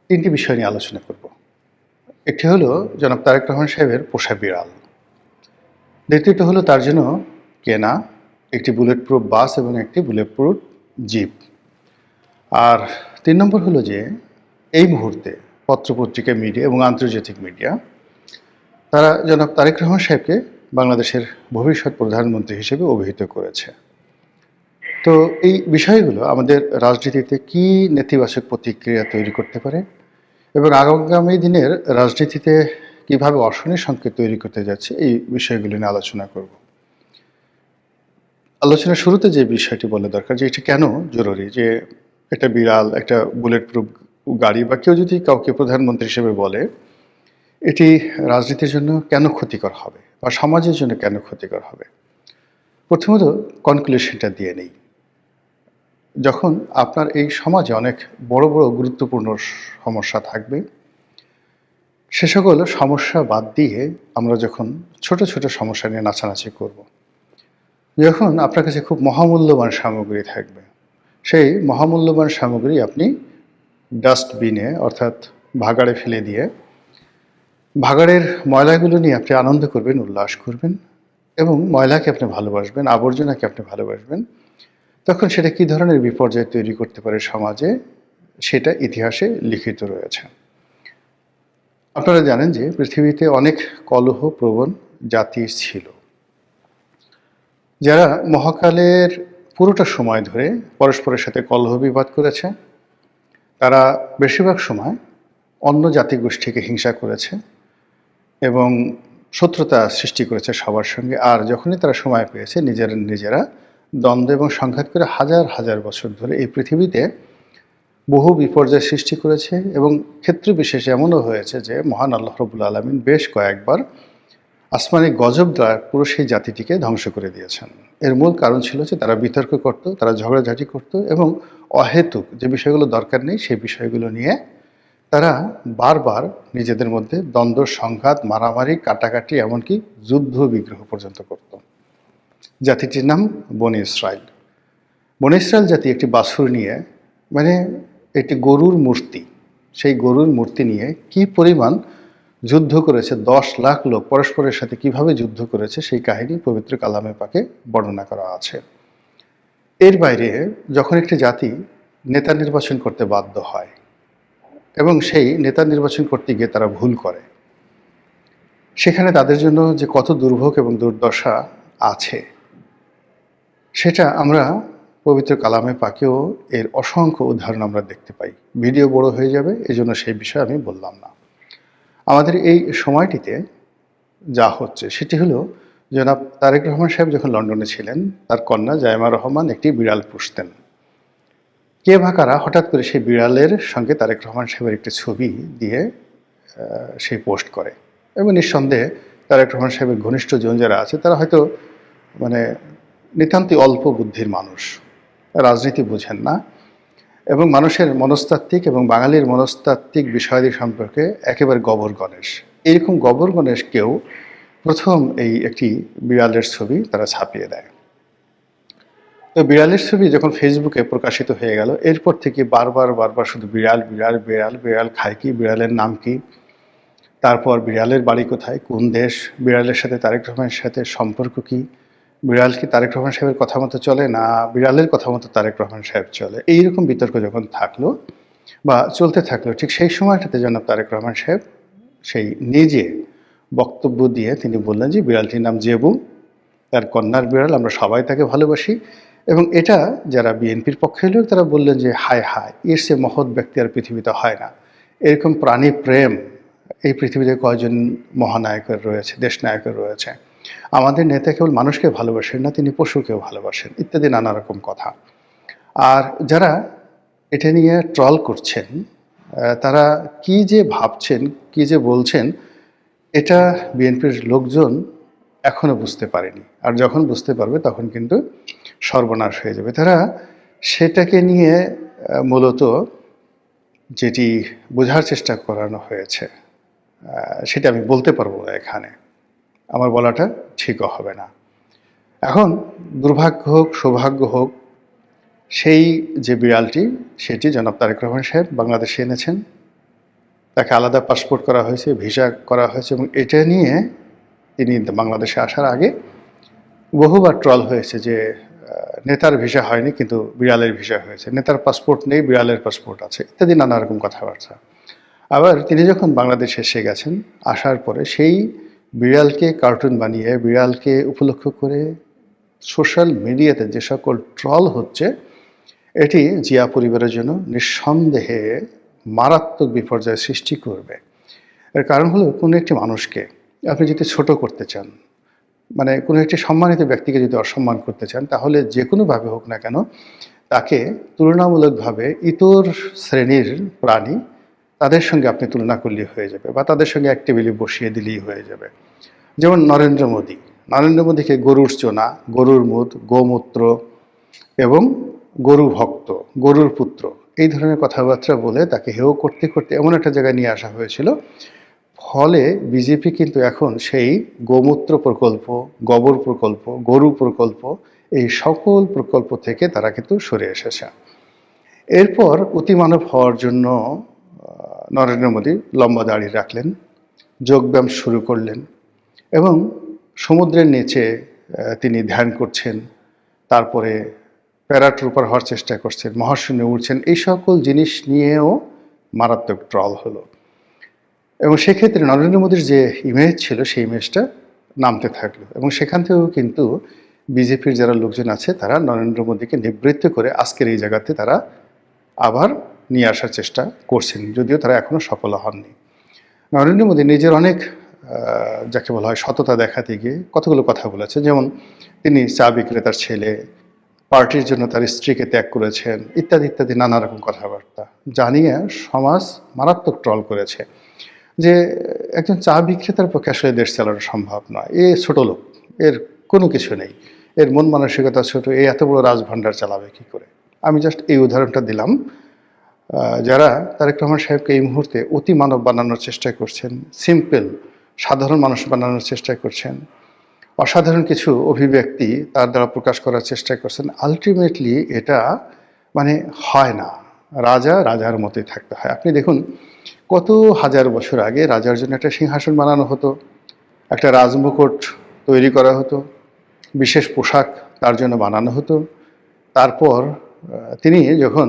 তিনটি বিষয় নিয়ে আলোচনা করব। একটি হলো জনাব তারেক রহমান সাহেবের পোষা বিড়াল। দ্বিতীয়টি হলো তার জন্য কেনা একটি বুলেট প্রুফ বাস এবং একটি বুলেট প্রুফ জিপ। আর ৩ নম্বর হলো যে এই মুহূর্তে পত্রপত্রিকা, মিডিয়া এবং আন্তর্জাতিক মিডিয়া তারা জনাব তারেক রহমান সাহেবকে বাংলাদেশের ভবিষ্যৎ প্রধানমন্ত্রী হিসেবে অভিহিত করেছে। তো এই বিষয়গুলো আমাদের রাজনীতিতে কী নেতিবাচক প্রতিক্রিয়া তৈরি করতে পারে এবং আগামী দিনের রাজনীতিতে কীভাবে অশনি সংকেত তৈরি করতে যাচ্ছে, এই বিষয়গুলো নিয়ে আলোচনা করব। আলোচনার শুরুতে যে বিষয়টি বলা দরকার যে এটা কেন জরুরি যে একটা বিড়াল, একটা বুলেট প্রুফ গাড়ি বা কেউ যদি কাউকে প্রধানমন্ত্রী হিসেবে বলে, এটি রাজনীতির জন্য কেন ক্ষতিকর হবে বা সমাজের জন্য কেন ক্ষতিকর হবে। প্রথমত কনক্লুশনটা দিয়ে নেই। যখন আপনার এই সমাজে অনেক বড় বড় গুরুত্বপূর্ণ সমস্যা থাকবে, সে সকল সমস্যা বাদ দিয়ে আমরা যখন ছোট ছোট সমস্যা নিয়ে নাচানাচি করব, যখন আপনার কাছে খুব মহামূল্যবান সামগ্রী থাকবে, সেই মহামূল্যবান সামগ্রী আপনি ডাস্টবিনে অর্থাৎ ভাগাড়ে ফেলে দিয়ে ভাগাড়ের ময়লাগুলো নিয়ে আপনি আনন্দ করবেন, উল্লাস করবেন এবং ময়লাকে আপনি ভালোবাসবেন, আবর্জনাকে আপনি ভালোবাসবেন, তখন সেটা কী ধরনের বিপর্যয় তৈরি করতে পারে সমাজে, সেটা ইতিহাসে লিখিত রয়েছে। আপনারা জানেন যে পৃথিবীতে অনেক কলহপ্রবণ জাতি ছিল, যারা মহাকালের পুরোটা সময় ধরে পরস্পরের সাথে কলহ বিবাদ করেছে। তারা বেশিরভাগ সময় অন্য জাতিগোষ্ঠীকে হিংসা করেছে এবং শত্রুতা সৃষ্টি করেছে সবার সঙ্গে। আর যখনই তারা সময় পেয়েছে নিজেরা দ্বন্দ্ব এবং সংঘাত করে হাজার হাজার বছর ধরে এই পৃথিবীতে বহু বিপর্যয় সৃষ্টি করেছে এবং ক্ষেত্র বিশেষে এমনও হয়েছে যে মহান আল্লাহ রাব্বুল আলামিন বেশ কয়েকবার আসমানি গজব দ্বারা পুরো সেই জাতিটিকে ধ্বংস করে দিয়েছেন। এর মূল কারণ ছিল যে তারা বিতর্ক করত, তারা ঝগড়াঝাটি করত এবং অহেতুক যে বিষয়গুলো দরকার নেই সেই বিষয়গুলো নিয়ে তারা বারবার নিজেদের মধ্যে দ্বন্দ্ব, সংঘাত, মারামারি, কাটাকাটি, এমনকি যুদ্ধ বিগ্রহ পর্যন্ত করত। জাতিটির নাম বনি ইসরাইল। বনি ইসরাইল জাতি একটি বাছুর নিয়ে, মানে একটি গরুর মূর্তি, সেই গরুর মূর্তি নিয়ে কি পরিমাণ যুদ্ধ করেছে, 10 লাখ লোক পরস্পরের সাথে কিভাবে যুদ্ধ করেছে সেই কাহিনী পবিত্র কালামে পাকে বর্ণনা করা আছে। এর বাইরে যখন একটি জাতি নেতা নির্বাচন করতে বাধ্য হয় এবং সেই নেতা নির্বাচন করতে গিয়ে তারা ভুল করে, সেখানে তাদের জন্য যে কত দুর্ভোগ এবং দুর্দশা আছে সেটা আমরা পবিত্র কালামে পাকেও এর অসংখ্য উদাহরণ আমরা দেখতে পাই। ভিডিও বড় হয়ে যাবে, এজন্য সেই বিষয়ে আমি বললাম না। আমাদের এই সময়টিতে যা হচ্ছে সেটি হলো জনাব তারেক রহমান সাহেব যখন লন্ডনে ছিলেন, তার কন্যা জায়মা রহমান একটি বিড়াল পুষতেন। কে বা কারা হঠাৎ করে সেই বিড়ালের সঙ্গে তারেক রহমান সাহেবের একটি ছবি দিয়ে সেই পোস্ট করে এবং নিঃসন্দেহে তারেক রহমান সাহেবের ঘনিষ্ঠজন যারা আছে তারা হয়তো মানে নিতান্তই অল্প বুদ্ধির মানুষ, রাজনীতি বুঝেন না এবং মানুষের মনস্তাত্ত্বিক এবং বাঙালির মনস্তাত্ত্বিক বিষয়াদি সম্পর্কে একেবারে গবর গণেশ। এইরকম গবর গণেশকেও প্রথম এই একটি বিড়ালের ছবি তারা ছাপিয়ে দেয়। তো বিড়ালের ছবি যখন ফেসবুকে প্রকাশিত হয়ে গেল, এরপর থেকে বারবার শুধু বিড়াল বিড়াল বিড়াল, বিড়াল খায় কি, বিড়ালের নাম কি, তারপর বিড়ালের বাড়ি কোথায়, কোন দেশ, বিড়ালের সাথে তারেক রহমানের সাথে সম্পর্ক কি, বিড়াল কি তারেক রহমান সাহেবের কথা মতো চলে না বিড়ালের কথা মতো তারেক রহমান সাহেব চলে, এইরকম বিতর্ক যখন থাকলো বা চলতে থাকলো, ঠিক সেই সময়টাতে জনাব তারেক রহমান সাহেব সেই নিজে বক্তব্য দিয়ে তিনি বললেন যে বিড়ালটির নাম জেবু, তার কন্যার বিড়াল, আমরা সবাই তাকে ভালোবাসি। এবং এটা যারা বিএনপির পক্ষে লোক তারা বললেন যে হায় হায়, এর সে মহৎ ব্যক্তি আর পৃথিবীতে হয় না। এরকম প্রাণী প্রেম এই পৃথিবীতে কয়জন মহানায়কের রয়েছে, দেশনায়কের রয়েছে। আমাদের নেতা কেবল মানুষকে ভালোবাসেন না, তিনি পশুকেও ভালোবাসেন, ইত্যাদি নানা রকম কথা। আর যারা এটা নিয়ে ট্রল করছেন তারা কি যে ভাবছেন, কি যে বলছেন, এটা বিএনপির লোকজন এখনো বুঝতে পারেনি। আর যখন বুঝতে পারবে তখন কিন্তু সর্বনাশ হয়ে যাবে। তারা সেটাকে নিয়ে মূলত যেটি বোঝার চেষ্টা করানো হয়েছে সেটা আমি বলতে পারবো না এখানে, আমার বলাটা ঠিকও হবে না। এখন দুর্ভাগ্য হোক সৌভাগ্য হোক, সেই যে বিড়ালটি সেটি জনাব তারেক রহমান সাহেব বাংলাদেশে এনেছেন তাকে আলাদা পাসপোর্ট করা হয়েছে, ভিসা করা হয়েছে, এবং এটা নিয়ে তিনি বাংলাদেশে আসার আগে বহুবার ট্রল হয়েছে যে নেতার ভিসা হয়নি কিন্তু বিড়ালের ভিসা হয়েছে, নেতার পাসপোর্ট নেই বিড়ালের পাসপোর্ট আছে, ইত্যাদি নানা রকম কথাবার্তা। আবার তিনি যখন বাংলাদেশে এসে গেছেন, আসার পরে সেই বিড়ালকে কার্টুন বানিয়ে, বিড়ালকে উপলক্ষ করে সোশ্যাল মিডিয়াতে যে সকল ট্রল হচ্ছে, এটি জিয়া পরিবারের জন্য নিঃসন্দেহে মারাত্মক বিপর্যয় সৃষ্টি করবে। এর কারণ হলো, কোনো একটি মানুষকে আপনি যদি ছোট করতে চান, মানে কোনো একটি সম্মানিত ব্যক্তিকে যদি অসম্মান করতে চান, তাহলে যে কোনোভাবে হোক না কেন তাকে তুলনামূলকভাবে ইতর শ্রেণীর প্রাণী তাদের সঙ্গে আপনি তুলনা করলেই হয়ে যাবে, বা তাদের সঙ্গে এক টেবিলে বসিয়ে দিলেই হয়ে যাবে। যেমন নরেন্দ্র মোদীকে গরুর চোনা, গরুর মুদ, গোমূত্র এবং গরু ভক্ত, গরুর পুত্র, এই ধরনের কথাবার্তা বলে তাকে হেয় করতে করতে এমন একটা জায়গায় নিয়ে আসা হয়েছিল। ফলে বিজেপি কিন্তু এখন সেই গোমূত্র প্রকল্প, গোবর প্রকল্প, গরু প্রকল্প, এই সকল প্রকল্প থেকে তারা কিন্তু সরে এসেছে। এরপর অতিমানব হওয়ার জন্য নরেন্দ্র মোদী লম্বা দাড়ি রাখলেন, যোগব্যায়াম শুরু করলেন, এবং সমুদ্রের নিচে তিনি ধ্যান করছেন, তারপরে প্যারাট্রুপার হওয়ার চেষ্টা করছেন, মহাশূন্যে উঠছেন, এই সকল জিনিস নিয়েও মারাত্মক ট্রল হলো। এবং সেক্ষেত্রে নরেন্দ্র মোদীর যে ইমেজ ছিল, সেই ইমেজটা নামতে থাকলো, এবং সেখান থেকেও কিন্তু বিজেপির যারা লোকজন আছে তারা নরেন্দ্র মোদীকে নিবৃত্ত করে আজকের এই জায়গাতে তারা আবার নিয়ে আসার চেষ্টা করছেন, যদিও তারা এখনও সফল হননি। নরেন্দ্র মোদী নিজের অনেক যাকে বলা হয় সততা দেখাতে গিয়ে কতগুলো কথা বলেছে, যেমন তিনি চা বিক্রেতার ছেলে, পার্টির জন্য তার স্ত্রীকে ত্যাগ করেছেন, ইত্যাদি ইত্যাদি নানা রকম কথাবার্তা জানিয়ে সমাজ মারাত্মক ট্রল করেছে যে একজন চা বিক্রেতার পক্ষে আসলে দেশ চালানো সম্ভব নয়, এ ছোট লোক, এর কোনো কিছু নেই, এর মন মানসিকতা ছোট, এ এত বড় রাজভাণ্ডার চালাবে কি করে। আমি জাস্ট এই উদাহরণটা দিলাম। যারা তারেক রহমান সাহেবকে এই মুহূর্তে অতি মানব বানানোর চেষ্টা করছেন, সিম্পল সাধারণ মানুষ বানানোর চেষ্টা করছেন, অসাধারণ কিছু অভিব্যক্তি তার দ্বারা প্রকাশ করার চেষ্টা করছেন, আলটিমেটলি এটা মানে হয় না। রাজা রাজার মতোই থাকতে হয়। আপনি দেখুন, কত হাজার বছর আগে রাজার জন্য একটা সিংহাসন বানানো হতো, একটা রাজমুকুট তৈরি করা হতো, বিশেষ পোশাক তার জন্য বানানো হতো। তারপর তিনি যখন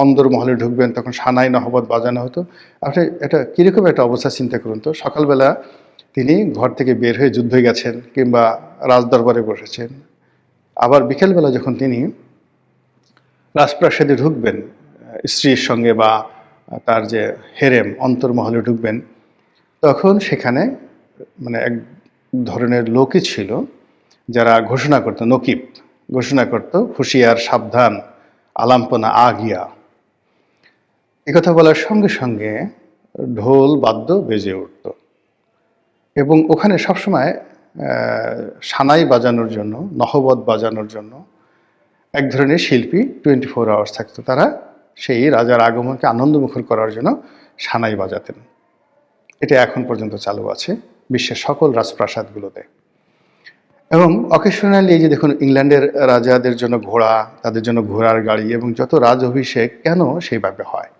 অন্দরমহলে ঢুকবেন তখন সানাই নহবত বাজানো হতো। আপনি এটা কীরকম একটা অবস্থা চিন্তা করুন তো, সকালবেলা তিনি ঘর থেকে বের হয়ে যুদ্ধে গেছেন কিংবা রাজদরবারে বসেছেন, আবার বিকেলবেলা যখন তিনি রাজপ্রাসাদে ঢুকবেন স্ত্রীর সঙ্গে বা তার যে হেরেম অন্তর্মহলে ঢুকবেন, তখন সেখানে মানে এক ধরনের লোকই ছিল যারা ঘোষণা করত, নকিব ঘোষণা করত, হুঁশিয়ার, সাবধান, আলাম্পনা আ গিয়া। একথা বলার সঙ্গে সঙ্গে ঢোল বাদ্য বেজে উঠত, এবং ওখানে সবসময় সানাই বাজানোর জন্য, নহবত বাজানোর জন্য এক ধরনের শিল্পী 24 আওয়ার্স থাকতো। তারা সেই রাজার আগমনকে আনন্দমুখর করার জন্য সানাই বাজাতেন। এটা এখন পর্যন্ত চালু আছে বিশ্বের সকল রাজপ্রাসাদগুলোতে। এবং অকেশনালি এই যে দেখুন, ইংল্যান্ডের রাজাদের জন্য ঘোড়া, তাদের জন্য ঘোড়ার গাড়ি এবং যত রাজ অভিষেক কেন সেইভাবে হয়,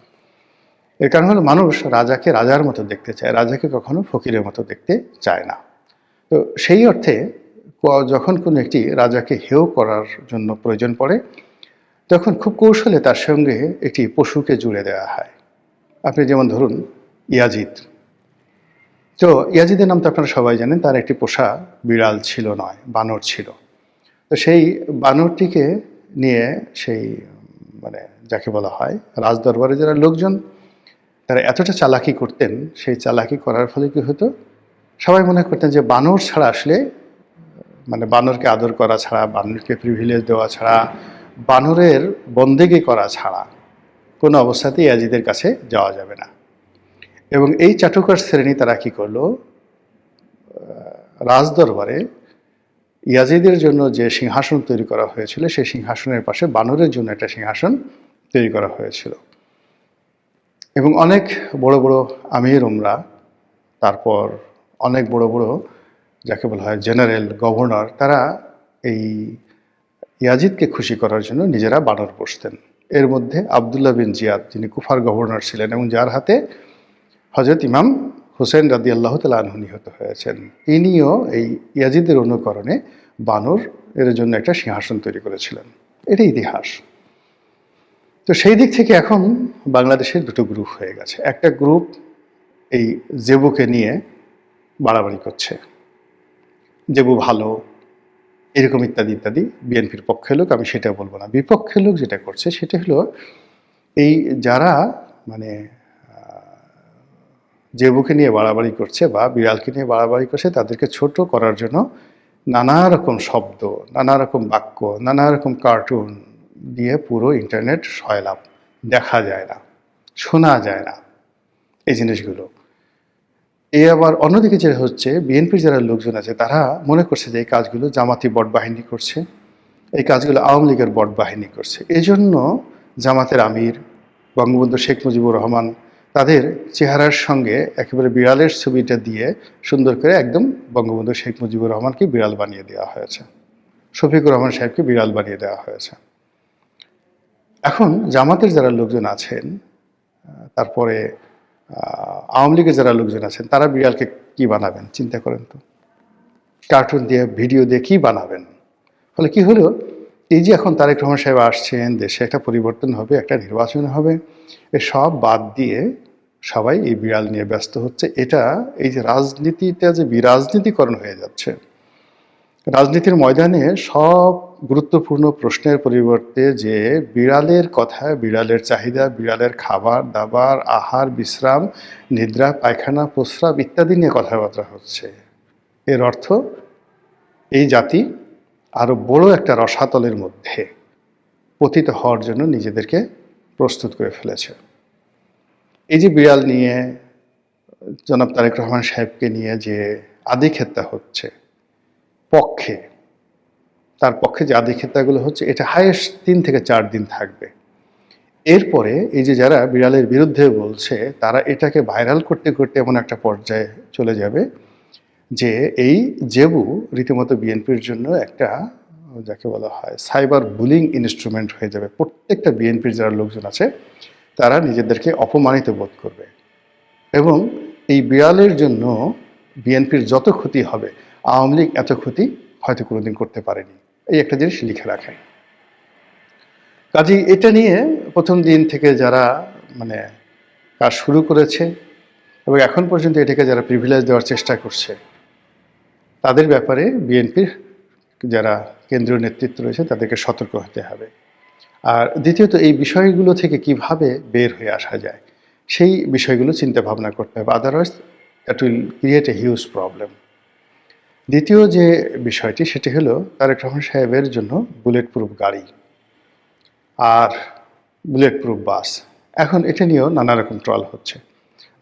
এর কারণ হলো মানুষ রাজাকে রাজার মতো দেখতে চায়, রাজাকে কখনো ফকিরের মতো দেখতে চায় না। তো সেই অর্থে যখন কোনো একটি রাজাকে হেয় করার জন্য প্রয়োজন পড়ে, তখন খুব কৌশলে তার সঙ্গে একটি পশুকে জুড়ে দেওয়া হয়। আপনি যেমন ধরুন ইয়াজিদ। তো ইয়াজিদের নাম তো আপনারা সবাই জানেন, তার একটি পোষা বিড়াল ছিল, নয় বানর ছিল। তো সেই বানরটিকে নিয়ে সেই মানে যাকে বলা হয় রাজদরবারে যারা লোকজন, তারা এতটা চালাকি করতেন, সেই চালাকি করার ফলে কী হতো, সবাই মনে করতেন যে বানর ছাড়া আসলে মানে বানরকে আদর করা ছাড়া, বানরকে প্রিভিলেজ দেওয়া ছাড়া, বানরের বন্দেগি করা ছাড়া কোনো অবস্থাতেই ইয়াজিদের কাছে যাওয়া যাবে না। এবং এই চাটুকার শ্রেণী তারা কী করলো, রাজদরবারে ইয়াজিদের জন্য যে সিংহাসন তৈরি করা হয়েছিল, সেই সিংহাসনের পাশে বানরের জন্য একটা সিংহাসন তৈরি করা হয়েছিল। এবং অনেক বড় বড় আমির উমরা, তারপর অনেক বড় বড় যাকে বলা হয় জেনারেল, গভর্নর, তারা এই ইয়াজিদকে খুশি করার জন্য নিজেরা বানর পুষতেন। এর মধ্যে আবদুল্লাহ বিন জিয়াদ, যিনি কুফার গভর্নর ছিলেন এবং যার হাতে হযরত ইমাম হুসেন রাদিয়াল্লাহু তাআলা আনহু নিহত হয়েছেন। তিনিও এই ইয়াজিদের অনুকরণে বানর এর জন্য একটা সিংহাসন তৈরি করেছিলেন। এটাই ইতিহাস। তো সেই দিক থেকে এখন বাংলাদেশের দুটো গ্রুপ হয়ে গেছে। একটা গ্রুপ এই জেবুকে নিয়ে বাড়াবাড়ি করছে, জেবু ভালো, এরকম ইত্যাদি ইত্যাদি। বিএনপির পক্ষের লোক, আমি সেটা বলবো না। বিপক্ষের লোক যেটা করছে সেটা হলো এই যারা মানে জেবুকে নিয়ে বাড়াবাড়ি করছে বা বিড়ালকে নিয়ে বাড়াবাড়ি করছে, তাদেরকে ছোট করার জন্য নানা রকম শব্দ, নানা রকম বাক্য, নানা রকম কার্টুন দিয়ে পুরো ইন্টারনেট সয়লাভ। দেখা যায় না, শোনা যায় না এই জিনিসগুলো। এই আবার অন্যদিকে যেটা হচ্ছে, বিএনপির যারা লোকজন আছে তারা মনে করছে যে এই কাজগুলো জামাতি বট বাহিনী করছে, এই কাজগুলো আওয়ামী লীগের বট বাহিনী করছে। এজন্য জামাতের আমির বঙ্গবন্ধু শেখ মুজিবুর রহমান তাদের চেহারার সঙ্গে একেবারে বিড়ালের ছবিটা দিয়ে সুন্দর করে একদম বঙ্গবন্ধু শেখ মুজিবুর রহমানকে বিড়াল বানিয়ে দেওয়া হয়েছে, শফিকুর রহমান সাহেবকে বিড়াল বানিয়ে দেওয়া হয়েছে। এখন জামাতের যারা লোকজন আছেন, তারপরে আওয়ামী লীগের যারা লোকজন আছেন, তারা বিড়ালকে কি বানাবেন চিন্তা করেন তো। কার্টুন দিয়ে, ভিডিও দিয়ে কি বানাবেন? ফলে কি হলো, এই যে এখন তারেক রহমান সাহেব আসছেন, দেশে একটা পরিবর্তন হবে, একটা নির্বাচন হবে, সব বাদ দিয়ে সবাই এই বিড়াল নিয়ে ব্যস্ত হচ্ছে। এটা এই যে রাজনীতিটা যে বিরাজনীতিকরণ হয়ে যাচ্ছে, রাজনীতির ময়দানে সব গুরুত্বপূর্ণ প্রশ্নের পরিবর্তে যে বিড়ালের কথা, বিড়ালের চাহিদা, বিড়ালের খাবার দাবার, আহার, বিশ্রাম, নিদ্রা, পায়খানা, প্রস্রাব ইত্যাদি নিয়ে কথাবার্তা হচ্ছে। এর অর্থ এই জাতি আরো বড় একটা রসাতলের মধ্যে পতিত হওয়ার জন্য নিজেদেরকে প্রস্তুত করে ফেলেছে। এই যে বিড়াল নিয়ে জনাব তারেক রহমান সাহেবকে নিয়ে যে আদিক্ষেতা হচ্ছে পক্ষে, তার পক্ষে যে আদিক্ষেতাগুলো হচ্ছে, এটা হাইয়েস্ট 3 থেকে 4 দিন থাকবে। এরপরে এই যে যারা বিড়ালের বিরুদ্ধে বলছে, তারা এটাকে ভাইরাল করতে করতে এমন একটা পর্যায়ে চলে যাবে যে এই জেবু রীতিমতো বিএনপির জন্য একটা, যাকে বলা হয় সাইবার বুলিং ইনস্ট্রুমেন্ট হয়ে যাবে। প্রত্যেকটা বিএনপির যারা লোকজন আছে তারা নিজেদেরকে অপমানিত বোধ করবে, এবং এই বিড়ালের জন্য বিএনপির যত ক্ষতি হবে, আওয়ামী লীগ এত ক্ষতি হয়তো কোনোদিন করতে পারেনি। এই একটা জিনিস লিখে রাখেন। কাজেই এটা নিয়ে প্রথম দিন থেকে যারা মানে কাজ শুরু করেছে এবং এখন পর্যন্ত এটাকে যারা প্রিভিলেজ দেওয়ার চেষ্টা করছে, তাদের ব্যাপারে বিএনপির যারা কেন্দ্রীয় নেতৃত্ব রয়েছে তাদেরকে সতর্ক হতে হবে। আর দ্বিতীয়ত এই বিষয়গুলো থেকে কিভাবে বের হয়ে আসা যায় সেই বিষয়গুলো চিন্তা ভাবনা করতে হবে, otherwise that will create a huge problem. দ্বিতীয় যে বিষয়টি সেটি হলো তারেক রহমান সাহেবের জন্য বুলেট প্রুফ গাড়ি আর বুলেট প্রুফ বাস। এখন এটা নিয়েও নানা রকম ট্রল হচ্ছে।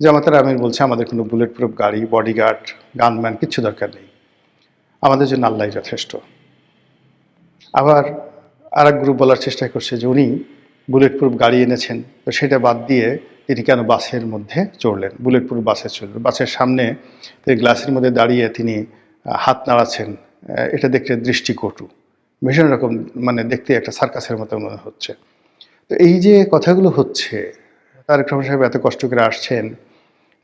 জামাতের আমির বলছে আমাদের কোনো বুলেট প্রুফ গাড়ি, বডিগার্ড, গানম্যান কিচ্ছু দরকার নেই, আমাদের জন্য আল্লাহই যথেষ্ট। আবার আর এক গ্রুপ বলার চেষ্টা করছে যে উনি বুলেট প্রুফ গাড়ি এনেছেন, তো সেটা বাদ দিয়ে তিনি কেন বাসের মধ্যে চড়লেন, বুলেট প্রুফ বাসে চড়লেন। বাসের সামনে তিনি গ্লাসের মধ্যে দাঁড়িয়ে তিনি হাত নাড়াচ্ছেন, এটা দেখতে দৃষ্টিকটু, ভীষণ রকম মানে দেখতে একটা সার্কাসের মতো মনে হচ্ছে। তো এই যে কথাগুলো হচ্ছে, তারেক রহমান সাহেব এত কষ্ট করে আসছেন,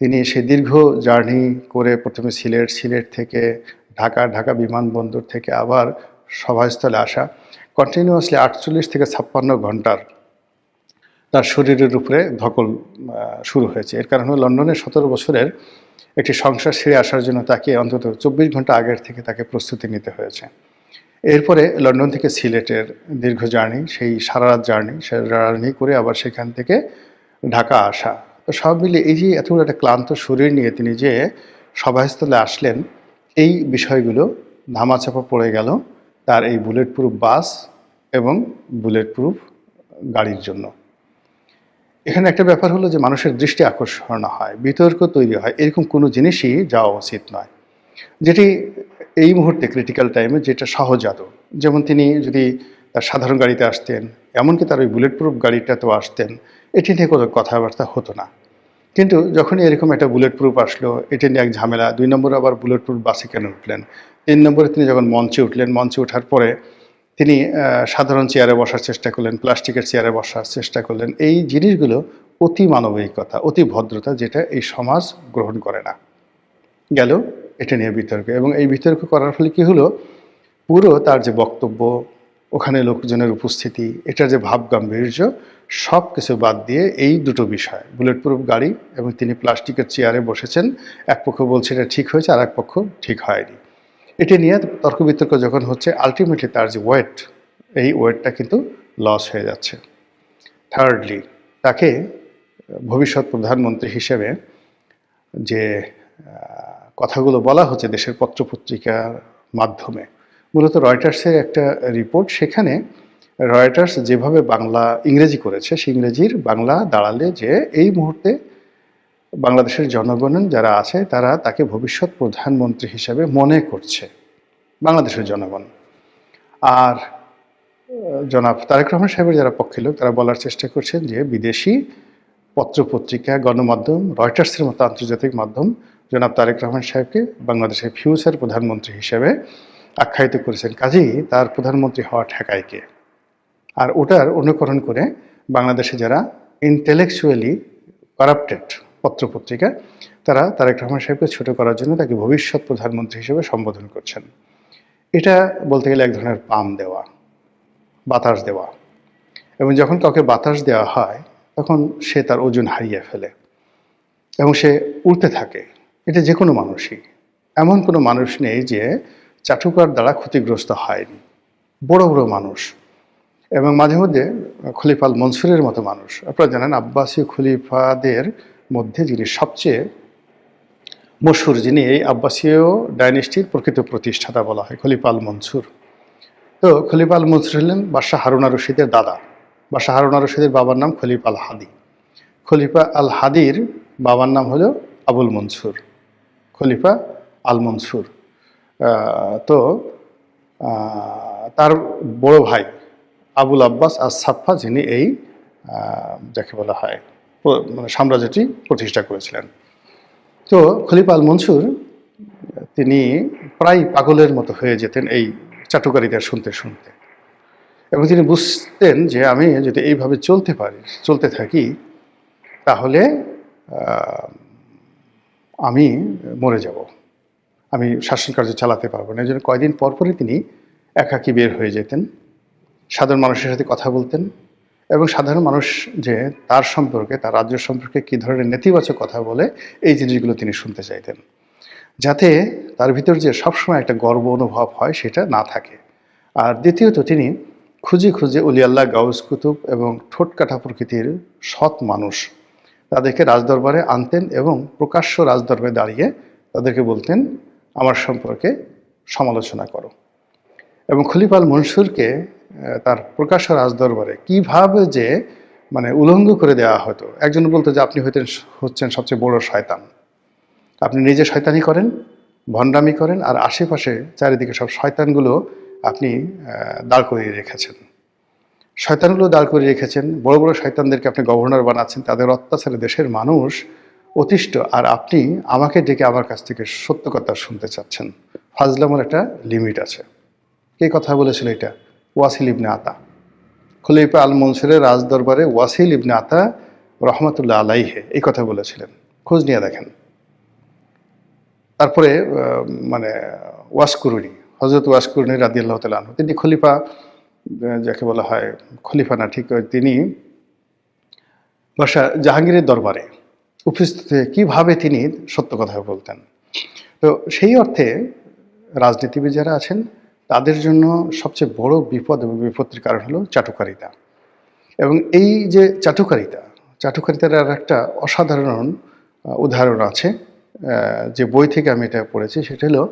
তিনি সে দীর্ঘ জার্নি করে প্রথমে সিলেট থেকে ঢাকা বিমানবন্দর থেকে আবার সভাস্থলে আসা, কন্টিনিউয়াসলি 48 থেকে 56 ঘন্টার তার শরীরের উপরে ধকল শুরু হয়েছে। এর কারণ হলো লন্ডনের 17 বছরের একটি সংসার ছেড়ে আসার জন্য তাকে অন্তত 24 ঘন্টা আগের থেকে তাকে প্রস্তুতি নিতে হয়েছে। এরপরে লন্ডন থেকে সিলেটের দীর্ঘ জার্নি, সেই সারা রাত জার্নি করে আবার সেখান থেকে ঢাকা আসা। তো সব মিলিয়ে এই যে এত একটা ক্লান্ত শরীর নিয়ে তিনি যে সভাস্থলে আসলেন, এই বিষয়গুলো ধামাচাপা পড়ে গেল তার এই বুলেট প্রুফ বাস এবং বুলেট প্রুফ গাড়ির জন্য। এখানে একটা ব্যাপার হলো যে মানুষের দৃষ্টি আকর্ষণ হয়, বিতর্ক তৈরি হয়, এরকম কোনো জিনিসই যাওয়া উচিত নয়, যেটি এই মুহূর্তে ক্রিটিক্যাল টাইমে যেটা সহজাত। যেমন তিনি যদি তার সাধারণ গাড়িতে আসতেন, এমনকি তার ওই বুলেট প্রুফ গাড়িটাতেও আসতেন, এটি নিয়ে কোনো কথাবার্তা হতো না। কিন্তু যখনই এরকম একটা বুলেট প্রুফ আসলো, এটা নিয়ে এক ঝামেলা। 2 নম্বরে আবার বুলেট প্রুফ বাসে কেন উঠলেন? 3 নম্বরে তিনি যখন মঞ্চে উঠলেন, মঞ্চে ওঠার পরে তিনি সাধারণ চেয়ারে বসার চেষ্টা করলেন, প্লাস্টিকের চেয়ারে বসার চেষ্টা করলেন। এই জিনিসগুলো অতি মানবিকতা, অতি ভদ্রতা, যেটা এই সমাজ গ্রহণ করে না। গেল এটা নিয়ে বিতর্ক, এবং এই বিতর্ক করার ফলে কি হলো, পুরো তার যে বক্তব্য, ওখানে লোকজনের উপস্থিতি, এটার যে ভাব গাম্ভীর্য, সব কিছু বাদ দিয়ে এই দুটো বিষয়, বুলেট প্রুফ গাড়ি এবং তিনি প্লাস্টিকের চেয়ারে বসেছেন, এক পক্ষ বলছে এটা ঠিক হয়েছে, আর এক পক্ষ ঠিক হয়নি, এটা নিয়ে তর্ক বিতর্ক যখন হচ্ছে, আলটিমেটলি তার যে ওয়েট, এই ওয়েটটা কিন্তু লস হয়ে যাচ্ছে। থার্ডলি, তাকে ভবিষ্যৎ প্রধানমন্ত্রী হিসেবে যে কথাগুলো বলা হচ্ছে দেশের পত্রপত্রিকার মাধ্যমে, মূলত রয়টার্সের একটা রিপোর্ট, সেখানে রয়টার্স যেভাবে বাংলা ইংরেজি করেছে, সেই ইংরেজির বাংলা দাঁড়ালে যে এই মুহূর্তে বাংলাদেশের জনগণ যারা আছে তারা তাকে ভবিষ্যৎ প্রধানমন্ত্রী হিসেবে মনে করছে, বাংলাদেশের জনগণ। আর জনাব তারেক রহমান সাহেবের যারা পক্ষে লোক, তারা বলার চেষ্টা করছেন যে বিদেশি পত্রপত্রিকা, গণমাধ্যম, রয়টার্সের মতো আন্তর্জাতিক মাধ্যম জনাব তারেক রহমান সাহেবকে বাংলাদেশের ফিউচার প্রধানমন্ত্রী হিসেবে আখ্যায়িত করেছেন, কাজেই তার প্রধানমন্ত্রী হওয়া ঠেকায় কে? আর ওটার অনুকরণ করে বাংলাদেশে যারা ইন্টেলেকচুয়ালি কারাপ্টেড পত্রপত্রিকা, তারা তারেক রহমান সাহেবকে ছোট করার জন্য তাকে ভবিষ্যৎ প্রধানমন্ত্রী হিসেবে সম্বোধন করছেন। এটা বলতে গেলে এক ধরনের পাম দেওয়া, বাতাস দেওয়া, এবং যখন কাউকে বাতাস দেওয়া হয় তখন সে তার ওজন হারিয়ে ফেলে এবং সে উড়তে থাকে। এটা যে কোনো মানুষই, এমন কোনো মানুষ নেই যে চাটুকার দ্বারা ক্ষতিগ্রস্ত হয়নি। বড় বড় মানুষ, এবং মাঝে মধ্যে খলিফা আল মনসুরের মতো মানুষ, আপনারা জানেন আব্বাসী খলিফাদের মধ্যে যিনি সবচেয়ে মশহুর, যিনি এই আব্বাসীয় ডাইনেস্টির প্রকৃত প্রতিষ্ঠাতা বলা হয়, খলিফা আল মনসুর। তো খলিফা আল মনসুর হলেন বাদশাহ হারুন আর রশিদের দাদা। বাদশাহ হারুন আর রশিদের বাবার নাম খলিফা আল হাদি। খলিফা আল হাদির বাবার নাম হলো আবুল মনসুর, খলিফা আল মনসুর। তো তার বড় ভাই আবুল আব্বাস আস সাফা, যিনি এই যাকে বলা হয় মানে সাম্রাজ্যটি প্রতিষ্ঠা করেছিলেন। তো খলিফা আল মনসুর তিনি প্রায় পাগলের মতো হয়ে যেতেন এই চাটুকারিতা শুনতে শুনতে, এবং তিনি বুঝতেন যে আমি যদি এইভাবে চলতে থাকি, তাহলে আমি মরে যাব, আমি শাসন কার্য চালাতে পারবো না। এই জন্য কয়দিন পরপরই তিনি একাকী বের হয়ে যেতেন, সাধারণ মানুষের সাথে কথা বলতেন, এবং সাধারণ মানুষ যে তার সম্পর্কে, তার রাজ্য সম্পর্কে কী ধরনের নেতিবাচক কথা বলে, এই জিনিসগুলো তিনি শুনতে চাইতেন, যাতে তার ভিতর যে সবসময় একটা গর্ব অনুভব হয় সেটা না থাকে। আর দ্বিতীয়ত, তিনি খুঁজে খুঁজে অলি আল্লাহ, গাউস কুতুব এবং ঠোঁটকাটা প্রকৃতির সৎ মানুষ, তাদেরকে রাজদরবারে আনতেন এবং প্রকাশ্য রাজদরবারে দাঁড়িয়ে তাদেরকে বলতেন আমার সম্পর্কে সমালোচনা করো। এবং খলিফা আল মনসুরকে তার প্রকাশ্য রাজদরবারে কীভাবে যে মানে উলঙ্গ করে দেওয়া হতো। একজন বলতো যে আপনি হচ্ছেন সবচেয়ে বড় শয়তান, আপনি নিজে শয়তানি করেন, ভণ্ডামি করেন, আর আশেপাশে চারিদিকে সব শয়তানগুলো আপনি দাঁড় করিয়ে রেখেছেন। শয়তানগুলো দাঁড় করিয়ে রেখেছেন, বড় বড় শয়তানদেরকে আপনি গভর্নর বানাচ্ছেন, তাদের অত্যাচারে দেশের মানুষ অতিষ্ঠ, আর আপনি আমাকে ডেকে আমার কাছ থেকে সত্য কথা শুনতে চাচ্ছেন। ফাজলামের একটা লিমিট আছে। কে কথা বলেছিল এটা? ওয়াসিল ইবনে আতা। খলিফা আল মনসুরের রাজদরবারে ওয়াসিল ইবনে আতা রহমাতুল্লাহ আলাইহে এই কথা বলেছিলেন, খোঁজ নিয়ে দেখেন। তারপরে মানে ওয়াসকুরুনি, হজরত ওয়াসকুরুনি রাদিয়াল্লাহু তাআলা আনহু, তিনি খলিফা, যাকে বলা হয় খলিফা না ঠিক, তিনি বাদশাহ জাহাঙ্গীরের দরবারে উপস্থিত হয়ে কীভাবে তিনি সত্য কথা বলতেন। তো সেই অর্থে রাজনীতিবিদ যারা আছেন তাদের জন্য সবচেয়ে বড় বিপদ এবং বিপত্তির কারণ হলো চাটুকারিতা। এবং এই যে চাটুকারিতার আর একটা অসাধারণ উদাহরণ আছে, যে বই থেকে আমি এটা পড়েছি, সেটা হলো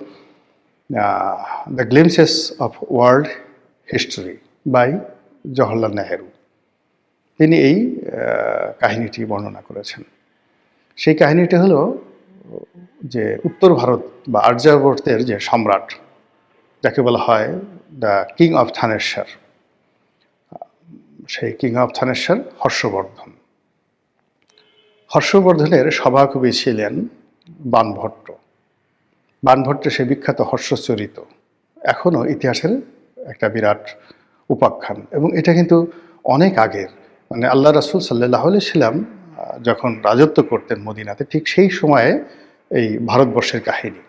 the glimpses of world history by Jawaharlal Nehru. তিনি এই কাহিনীটি বর্ণনা করেছেন। সেই কাহিনীটি হলো যে উত্তর ভারত বা আর্যাবর্তের যে সম্রাট, যাকে বলা হয় দ্য কিং অফ থানেশ্বর, সেই কিং অফ থানেশ্বর হর্ষবর্ধন। হর্ষবর্ধনের সভাকবি ছিলেন বাণভট্ট। বাণভট্টের সে বিখ্যাত হর্ষচরিত এখনও ইতিহাসের একটা বিরাট উপাখ্যান, এবং এটা কিন্তু অনেক আগের, মানে আল্লাহ রাসূল সাল্লাল্লাহু আলাইহি ওয়াসাল্লাম যখন রাজত্ব করতেন মদিনাতে, ঠিক সেই সময়ে এই ভারতবর্ষের কাহিনী।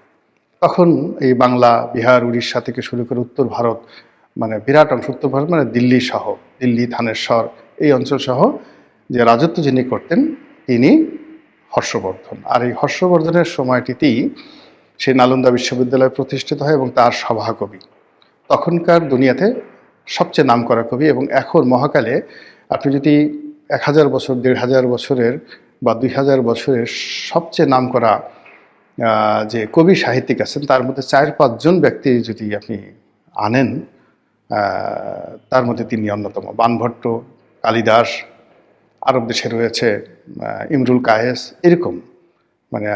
তখন এই বাংলা, বিহার, উড়িষ্যা থেকে শুরু করে উত্তর ভারত, মানে বিরাট অংশ, উত্তর ভারত মানে দিল্লি সহ, দিল্লি, থানেশ্বর, এই অঞ্চল সহ যে রাজত্ব যিনি করতেন তিনি হর্ষবর্ধন। আর এই হর্ষবর্ধনের সময়টিতেই সেই নালন্দা বিশ্ববিদ্যালয় প্রতিষ্ঠিত হয় এবং তার সভাকবি তখনকার দুনিয়াতে সবচেয়ে নামকরা কবি। এবং এখন মহাকালে আপনি যদি 1000 বছর, 1500 বছরের বা 2000 বছরের সবচেয়ে নামকরা যে কবি সাহিত্যিক আছেন তার মধ্যে 4-5 জন ব্যক্তি যদি আপনি আনেন, তার মধ্যে তিনি অন্যতম। বাণভট্ট, কালিদাস, আরব দেশে রয়েছে ইমরুল কায়েস, এরকম মানে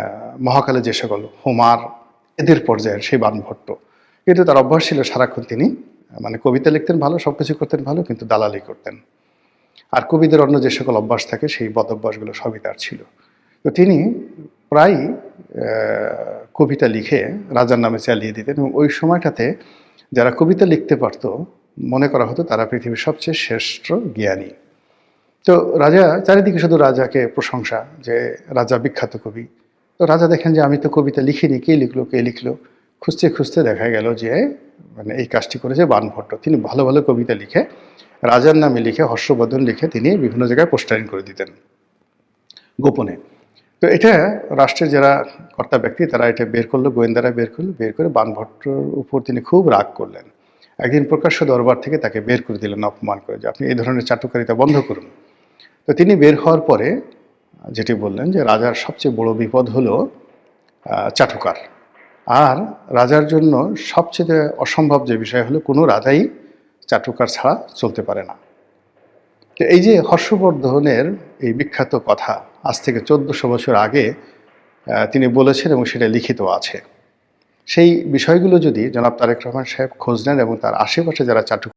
মহাকালে যে সকল, হোমার, এদের পর্যায়ের সেই বাণভট্ট। কিন্তু তার অভ্যাস ছিল সারাক্ষণ তিনি মানে কবিতা লিখতেন ভালো, সব কিছু করতেন ভালো, কিন্তু দালালি করতেন। আর কবিদের অন্য যে সকল অভ্যাস থাকে সেই বদ অভ্যাসগুলো সবই তার ছিল। তো তিনি প্রায় কবিতা লিখে রাজার নামে চালিয়ে দিতেন, এবং ওই সময়টাতে যারা কবিতা লিখতে পারত মনে করা হতো তারা পৃথিবীর সবচেয়ে শ্রেষ্ঠ জ্ঞানী। তো রাজা, চারিদিকে শুধু রাজাকে প্রশংসা, যে রাজা বিখ্যাত কবি। তো রাজা দেখেন যে আমি তো কবিতা লিখিনি, কে লিখলো কে লিখলো, খুঁজতে খুঁজতে দেখা গেল যে মানে এই কাজটি করেছে বাণভট্ট। তিনি ভালো ভালো কবিতা লিখে রাজার নামে লিখে, হর্ষবর্ধন লিখে তিনি বিভিন্ন জায়গায় পোস্টারিং করে দিতেন গোপনে। তো এটা রাষ্ট্রের যারা কর্তা ব্যক্তি তারা এটা বের করলো, গোয়েন্দারা বের করলো, বের করে বাণভট্টর উপর তিনি খুব রাগ করলেন। একদিন প্রকাশ্য দরবার থেকে তাকে বের করে দিলেন অপমান করে, যে আপনি এই ধরনের চাটুকারিতা বন্ধ করুন। তো তিনি বের হওয়ার পরে যেটি বললেন যে রাজার সবচেয়ে বড় বিপদ হলো চাটুকার, আর রাজার জন্য সবচেয়ে অসম্ভব যে বিষয় হলো কোনো রাজাই চাটুকার ছাড়া চলতে পারে না। তো এই যে হর্ষবর্ধনের এই বিখ্যাত কথা আজ থেকে 1400 বছর আগে তিনি বলেছেন এবং সেটা লিখিত আছে। সেই বিষয়গুলো যদি জনাব তারেক রহমান সাহেব খোঁজ নেন এবং তার আশেপাশে যারা চাটুকার